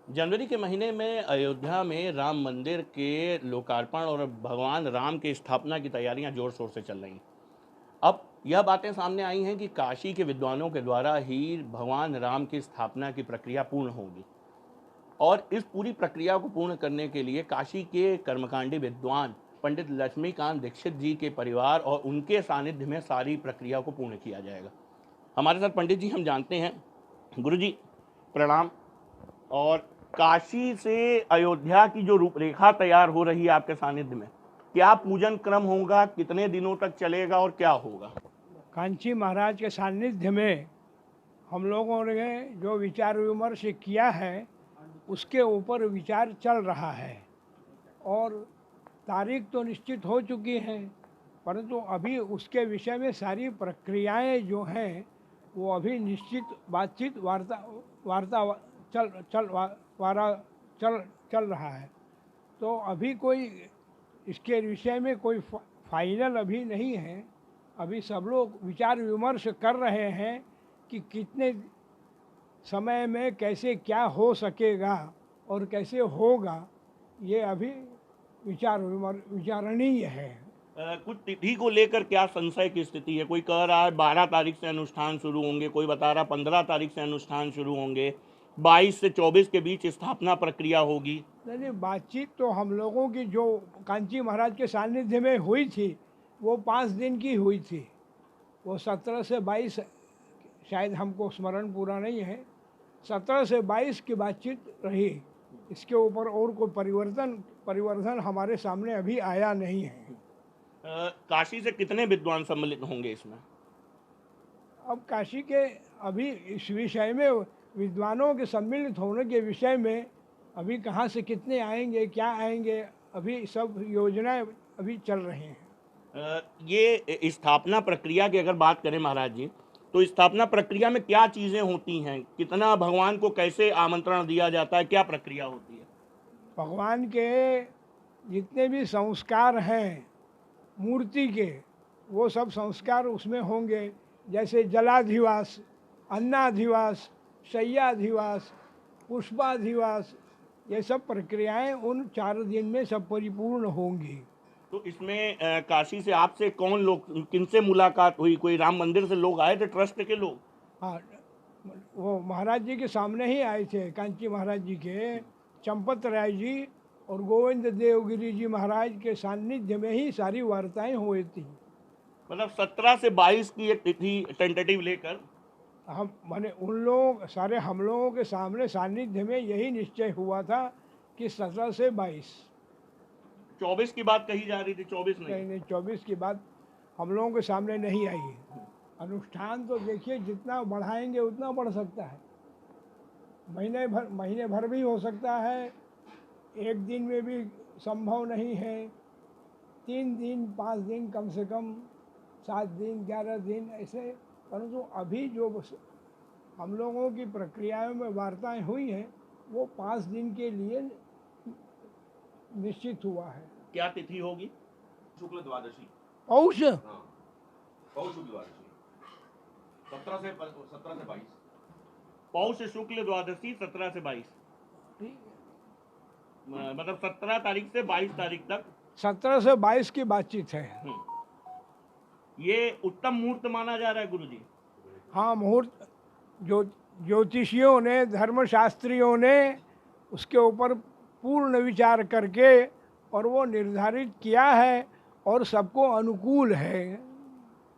जनवरी के महीने में अयोध्या में राम मंदिर के लोकार्पण और भगवान राम की स्थापना की तैयारियां जोर शोर से चल रही हैं। अब यह बातें सामने आई हैं कि काशी के विद्वानों के द्वारा ही भगवान राम की स्थापना की प्रक्रिया पूर्ण होगी और इस पूरी प्रक्रिया को पूर्ण करने के लिए काशी के कर्मकांडी विद्वान पंडित लक्ष्मीकांत दीक्षित जी के परिवार और उनके सानिध्य में सारी प्रक्रिया को पूर्ण किया जाएगा। हमारे साथ पंडित जी हम जानते हैं। गुरु जी प्रणाम। और काशी से अयोध्या की जो रूपरेखा तैयार हो रही है आपके सानिध्य में, क्या पूजन क्रम होगा, कितने दिनों तक चलेगा और क्या होगा? कांची महाराज के सानिध्य में हम लोगों ने जो विचार विमर्श किया है उसके ऊपर विचार चल रहा है और तारीख तो निश्चित हो चुकी हैं, परंतु अभी उसके विषय में सारी प्रक्रियाएं जो हैं वो अभी निश्चित बातचीत वार्ता वार्ता चल चल वारा चल चल रहा है। तो अभी कोई इसके विषय में कोई फाइनल अभी नहीं है। अभी सब लोग विचार विमर्श कर रहे हैं कि कितने समय में कैसे क्या हो सकेगा और कैसे होगा, ये अभी विचारणीय है। कुछ तिथि को लेकर क्या संशय की स्थिति है? कोई कह रहा है 12 तारीख से अनुष्ठान शुरू होंगे, कोई बता रहा 15 तारीख से अनुष्ठान शुरू होंगे, 22 से 24 के बीच स्थापना प्रक्रिया होगी। नहीं, बातचीत तो हम लोगों की जो कांची महाराज के सानिध्य में हुई थी वो 5 दिन की हुई थी। वो 17 से 22, शायद हमको स्मरण पूरा नहीं है, 17 से 22 की बातचीत रही। इसके ऊपर और कोई परिवर्तन हमारे सामने अभी आया नहीं है। काशी से कितने विद्वान सम्मिलित होंगे इसमें? अब काशी के अभी इस विषय में विद्वानों के सम्मिलित होने के विषय में अभी कहाँ से कितने आएंगे, क्या आएंगे, अभी सब योजनाएं अभी चल रही हैं। ये स्थापना प्रक्रिया की अगर बात करें महाराज जी, तो स्थापना प्रक्रिया में क्या चीज़ें होती हैं? कितना भगवान को कैसे आमंत्रण दिया जाता है, क्या प्रक्रिया होती है? भगवान के जितने भी संस्कार हैं मूर्ति के, वो सब संस्कार उसमें होंगे। जैसे जलाधिवास, अन्नाधिवास, शय्याधिवास, पुष्पाधिवास, ये सब प्रक्रियाएं उन 4 दिन में सब परिपूर्ण होंगी। तो इसमें काशी से आपसे कौन लोग, किनसे मुलाकात हुई? कोई राम मंदिर से लोग आए थे, ट्रस्ट के लोग? हाँ, वो महाराज जी के सामने ही आए थे। कांची महाराज जी के चंपत राय जी और गोविंद देवगिरी जी महाराज के सानिध्य में ही सारी वार्ताएं हुई थी। मतलब 17 से 22 की एक तिथि टेंटेटिव लेकर हम माने उन लोग सारे हम लोगों के सामने सानिध्य में यही निश्चय हुआ था कि 17 से 22। 24 की बात कही जा रही थी, 24 नहीं? नहीं, 24 की बात हम लोगों के सामने नहीं आई। अनुष्ठान तो देखिए जितना बढ़ाएंगे उतना बढ़ सकता है। महीने भर भी हो सकता है, एक दिन में भी संभव नहीं है, 3 दिन 5 दिन कम से कम, 7 दिन 11 दिन ऐसे। परंतु अभी जो हम लोगों की प्रक्रियाओं में वार्ताएं हुई हैं वो 5 दिन के लिए निश्चित हुआ है। क्या तिथि होगी? शुक्ल द्वादशी। पौष, हाँ, पौष शुक्ल द्वादशी 17 से 22। पौष शुक्ल द्वादशी 17 से 22, मतलब 17 तारीख से 22 तारीख तक। 17 से 22 की बातचीत है। ये उत्तम मुहूर्त माना जा रहा है गुरु जी? हाँ, मुहूर्त जो ज्योतिषियों ने, धर्मशास्त्रियों ने उसके ऊपर पूर्ण विचार करके और वो निर्धारित किया है और सबको अनुकूल है।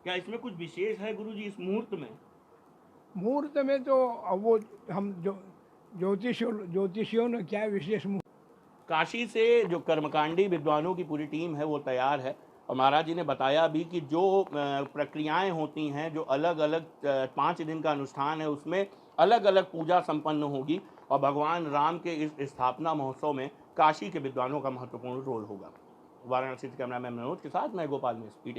क्या इसमें कुछ विशेष है गुरु जी इस मुहूर्त में? मुहूर्त में तो अब वो हम जो ज्योतिषियों ने क्या विशेष काशी से जो कर्मकांडी विद्वानों की पूरी टीम है वो तैयार है और महाराज जी ने बताया भी कि जो प्रक्रियाएं होती हैं, जो अलग अलग 5 दिन का अनुष्ठान है, उसमें अलग अलग पूजा संपन्न होगी और भगवान राम के इस स्थापना महोत्सव में काशी के विद्वानों का महत्वपूर्ण रोल होगा। वाराणसी से कैमरामैन मनोज के साथ मैं गोपाल मिश्र, PTV।